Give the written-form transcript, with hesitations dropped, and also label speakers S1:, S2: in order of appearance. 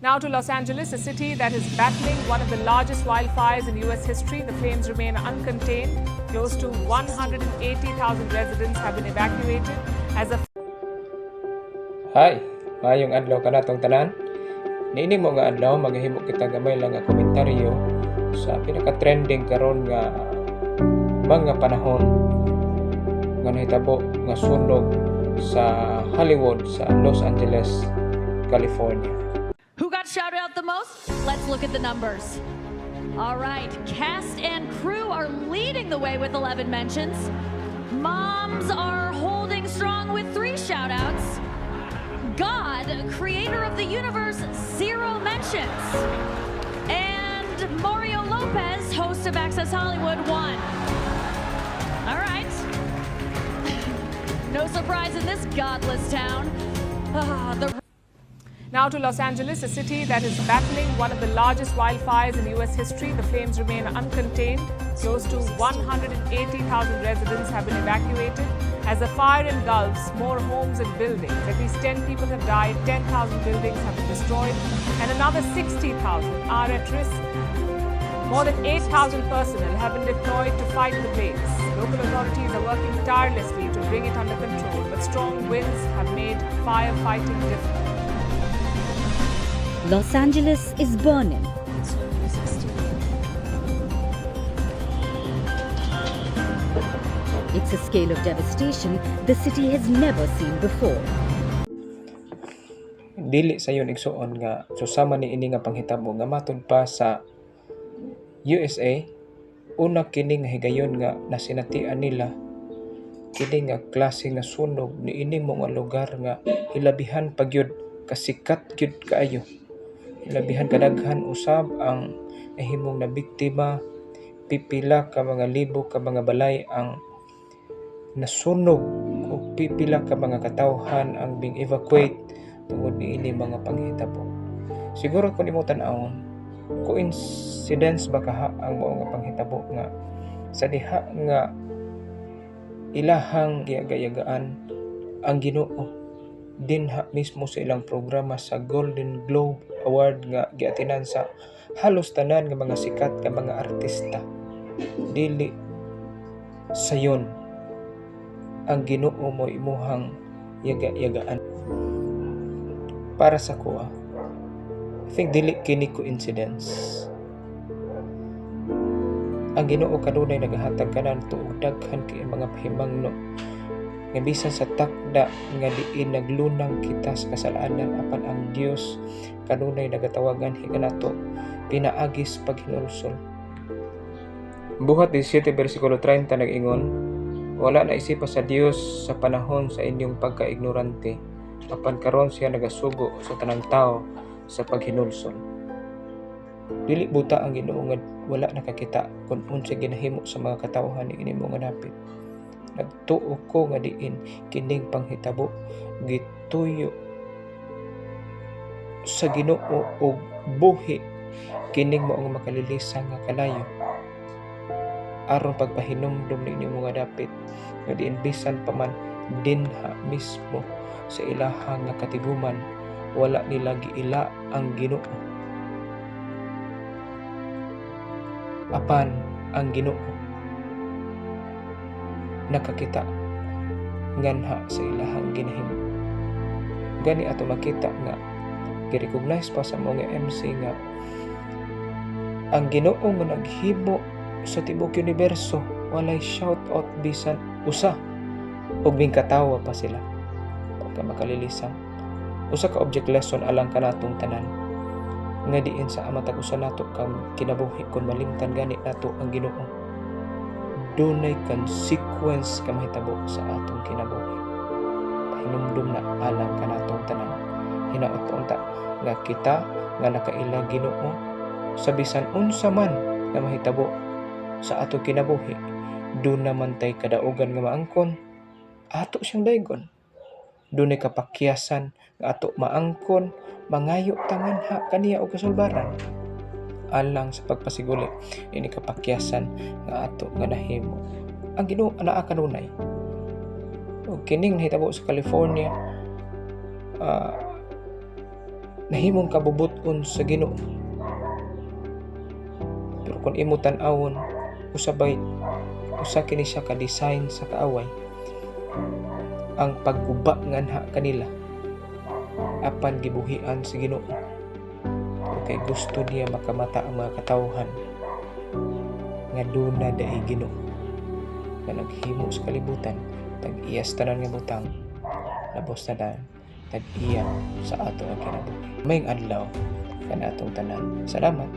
S1: Now to Los Angeles, a city that is battling one of the largest wildfires in U.S. history. The flames remain uncontained. Close to 180,000 residents have been evacuated as a...
S2: Hi, mayong adlaw ka natong tanan. Niini mo nga adlaw maghahimo kita gamay lang nga komentaryo sa pinaka-trending karon nga mga panahon nga nahitabo nga sunog sa Hollywood sa Los Angeles, California.
S3: Who got shouted out the most? Let's look at the numbers. All right, cast and crew are leading the way with 11 mentions. Moms are holding strong with 3 shout-outs. God, creator of the universe, 0 mentions. And Mario Lopez, host of Access Hollywood, 1. All right. No surprise in this godless town.
S1: Now to Los Angeles, a city that is battling one of the largest wildfires in U.S. history. The flames remain uncontained. Close to 180,000 residents have been evacuated as the fire engulfs more homes and buildings. At least 10 people have died, 10,000 buildings have been destroyed, and another 60,000 are at risk. More than 8,000 personnel have been deployed to fight the blaze. Local authorities are working tirelessly to bring it under control, but strong winds have made firefighting difficult.
S4: Los Angeles is burning. It's a scale of devastation the city has never seen before.
S2: Dili sa yun igsuon nga susama ni ini nga panghitabo nga matud pa sa USA. Una kini nga higayon nga nasinatian nila kini nga klase nga sunog ni ini mo nga lugar nga hilabihan pagyud kasikat gyud kaayo. Hilabihan kadaghan usab ang nahimong na biktima, pipila ka mga libo ka mga balay ang nasunog o pipila ka mga katawhan ang being evacuate tungod niini mga panghitabo. Siguro kung imo tan-awon, coincidence ba kaha ang mao nga panghitabo nga sa diha nga ilahang giyaga-yagaan ang Ginoo dinha mismo sa ilang programa sa Golden Globe Award nga giatinan sa halos tanan nga mga sikat nga mga artista. Dili sayon ang Ginoo mo imuhang yaga-yagaan. Para sa kuha, I think dili kini coincidence. Ang Ginoo kanunay nagahatag kanan tuog daghan kay mga pahimangno nga bisan sa takda nga diin naglunang kita sa kasalanan apan ang Dios kanunay nagatawagan higanato pinaagis paghinulsol. Buhat 17 bersikulo 30 nag-ingon, wala na isipa sa Dios sa panahon sa inyong pagka-ignorante apan karon siya nagasugo sa tanang tao sa paghinulsol. Dili buta ang Ginoo nga wala nakakita kung unsa ginahimo sa mga katawhan ni ini mga dapit. Nagtuo ko nga diin kining panghitabo gituyo sa Ginoo og buhi kining mao nga makalilisang nga kalayo aron pagpahinumdom ninyo mga dapit nga diin bisan pa man dinha mismo sa ilahang nga katiguman wala nila giila ang Ginoo apan ang Ginoo nakakita nganha sa ilahang ginahimo. Gani ato makita nga gi-recognize pa sa mga MC nga ang Ginoo nga naghimo sa tibok universo walay shout out bisan usa ug bing katawa pa sila pagka makalilisang usa ka object lesson alang kanatong tanan nga diin sa amatag usa nato kang kinabuhi kun malimtan gani nato ang Ginoo. Dunay consequence ka mahitabo sa atong kinabuhi. Pahinumdum na alang kanatong tanan. Hinaot unta nga kita nga nakaila Ginoo sa bisan unsa man nga mahitabo sa atong kinabuhi. Dun naman tay kadaugan nga maangkon ato siyang daygon. Dunay kapakyasan nga ato maangkon mangayo tangan ha kaniya og kasulbaran. Alang sa pagpasiguli ini kapakyasan nga ato nga nahimo ang Ginoo anaa kanunay ug kining nahitabo sa California nahimong kabubuton sa Ginoo. Pero kung imo tan-awon, usabay usa kini siya ka design sa kaaway, ang pagguba nganha kanila apan gibuhian sa Ginoo. Pero kay gusto niya makamata ang mga katawhan nga duna dahi Ginoo nga naghimo sa kalibutan, tag-iyas tanan nga butang, labos tanan, tag-iya sa ato ang kinabuhi. Mayng adlaw kanatong tanan. Salamat.